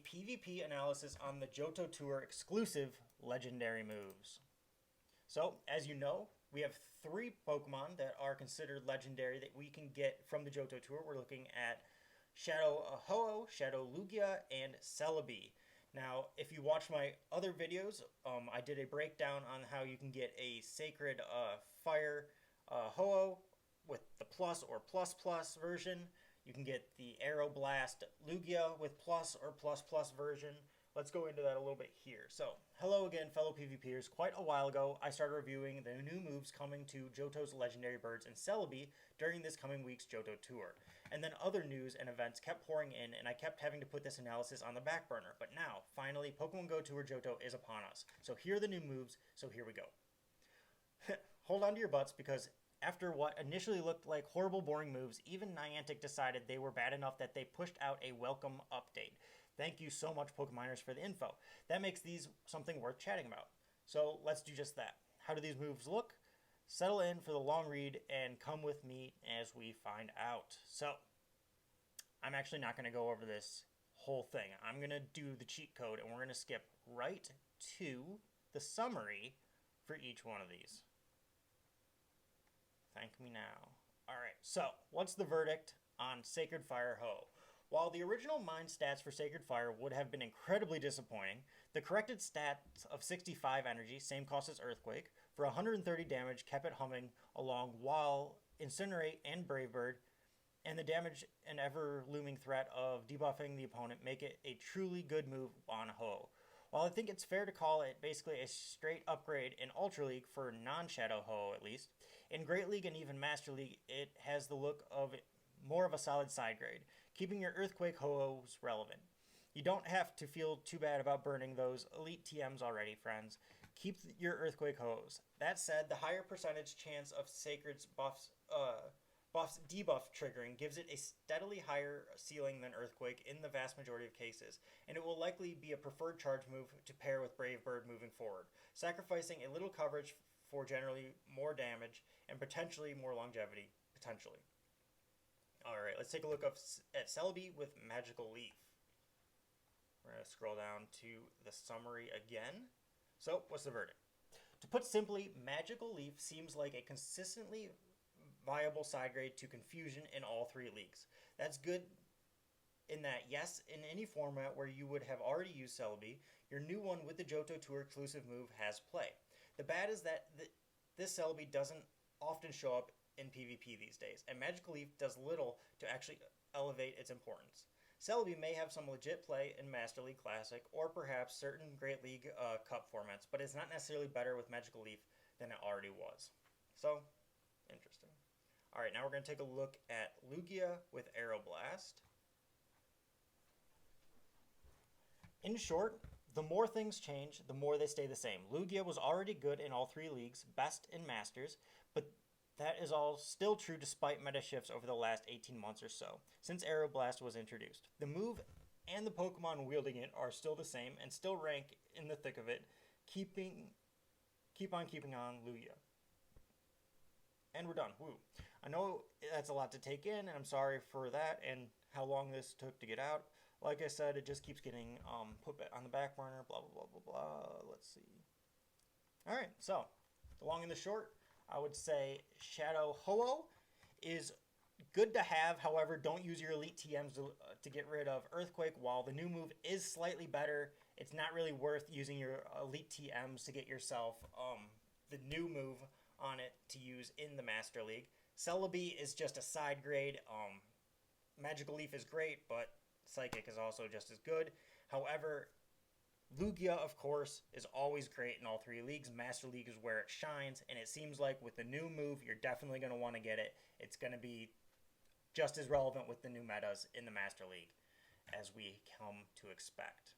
PvP analysis on the Johto Tour exclusive legendary moves. So, as you know, we have 3 Pokemon that are considered legendary that we can get from the Johto Tour. We're looking at Shadow Ho-Oh, Shadow Lugia, and Celebi. Now, if you watch my other videos, I did a breakdown on how you can get a Sacred Fire Ho-Oh with the plus or plus plus version. You can get the Aero Blast Lugia with plus or plus plus version. Let's go into that a little bit here. So, hello again, fellow PvPers. Quite a while ago, I started reviewing the new moves coming to Johto's Legendary Birds and Celebi during this coming week's Johto Tour. And then other news and events kept pouring in, and I kept having to put this analysis on the back burner. But now, finally, Pokemon Go Tour Johto is upon us. So here are the new moves, so here we go. Hold on to your butts, because after what initially looked like horrible, boring moves, even Niantic decided they were bad enough that they pushed out a welcome update. Thank you so much, Pokemoners, for the info. That makes these something worth chatting about. So let's do just that. How do these moves look? Settle in for the long read and come with me as we find out. So, I'm actually not going to go over this whole thing. I'm going to do the cheat code, and we're going to skip right to the summary for each one of these. Thank me now. Alright, so what's the verdict on Sacred Fire Ho? While the original Mind stats for Sacred Fire would have been incredibly disappointing, the corrected stats of 65 energy, same cost as Earthquake, for 130 damage kept it humming along, while Incinerate and Brave Bird and the damage and ever-looming threat of debuffing the opponent make it a truly good move on Ho. While I think it's fair to call it basically a straight upgrade in Ultra League for non-Shadow Ho at least, in Great League and even Master League it has the look of more of a solid side grade, keeping your Earthquake Ho-Ohs relevant. You don't have to feel too bad about burning those elite TMs already, friends. Keep your Earthquake Ho-Ohs. That said, the higher percentage chance of Sacred's buffs debuff triggering gives it a steadily higher ceiling than Earthquake in the vast majority of cases, and it will likely be a preferred charge move to pair with Brave Bird moving forward, sacrificing a little coverage for generally more damage and potentially more longevity, potentially. Alright, let's take a look at Celebi with Magical Leaf. We're going to scroll down to the summary again. So, what's the verdict? To put simply, Magical Leaf seems like a consistently viable side grade to Confusion in all 3 leagues. That's good in that, yes, in any format where you would have already used Celebi, your new one with the Johto Tour exclusive move has play. The bad is that this Celebi doesn't often show up in PvP these days, and Magical Leaf does little to actually elevate its importance. Celebi may have some legit play in Master League Classic, or perhaps certain Great League Cup formats, but it's not necessarily better with Magical Leaf than it already was. So, interesting. Alright, now we're going to take a look at Lugia with Aero Blast. In short, the more things change, the more they stay the same. Lugia was already good in all 3 leagues, best in Masters, but that is all still true despite meta shifts over the last 18 months or so, since Aero Blast was introduced. The move and the Pokemon wielding it are still the same and still rank in the thick of it, keep on keeping on Lugia. And we're done. Woo. I know that's a lot to take in, and I'm sorry for that and how long this took to get out. Like I said, it just keeps getting put on the back burner, blah, blah, blah, blah, blah. Let's see. Alright, so, the long and the short, I would say Shadow Ho-Oh is good to have. However, don't use your elite TMs to get rid of Earthquake. While the new move is slightly better, it's not really worth using your elite TMs to get yourself the new move on it to use in the Master League. Celebi is just a side grade. Magical Leaf is great, but Psychic is also just as good. However, Lugia, of course, is always great in all 3 leagues. Master League is where it shines, and it seems like with the new move, you're definitely going to want to get it. It's going to be just as relevant with the new metas in the Master League as we come to expect.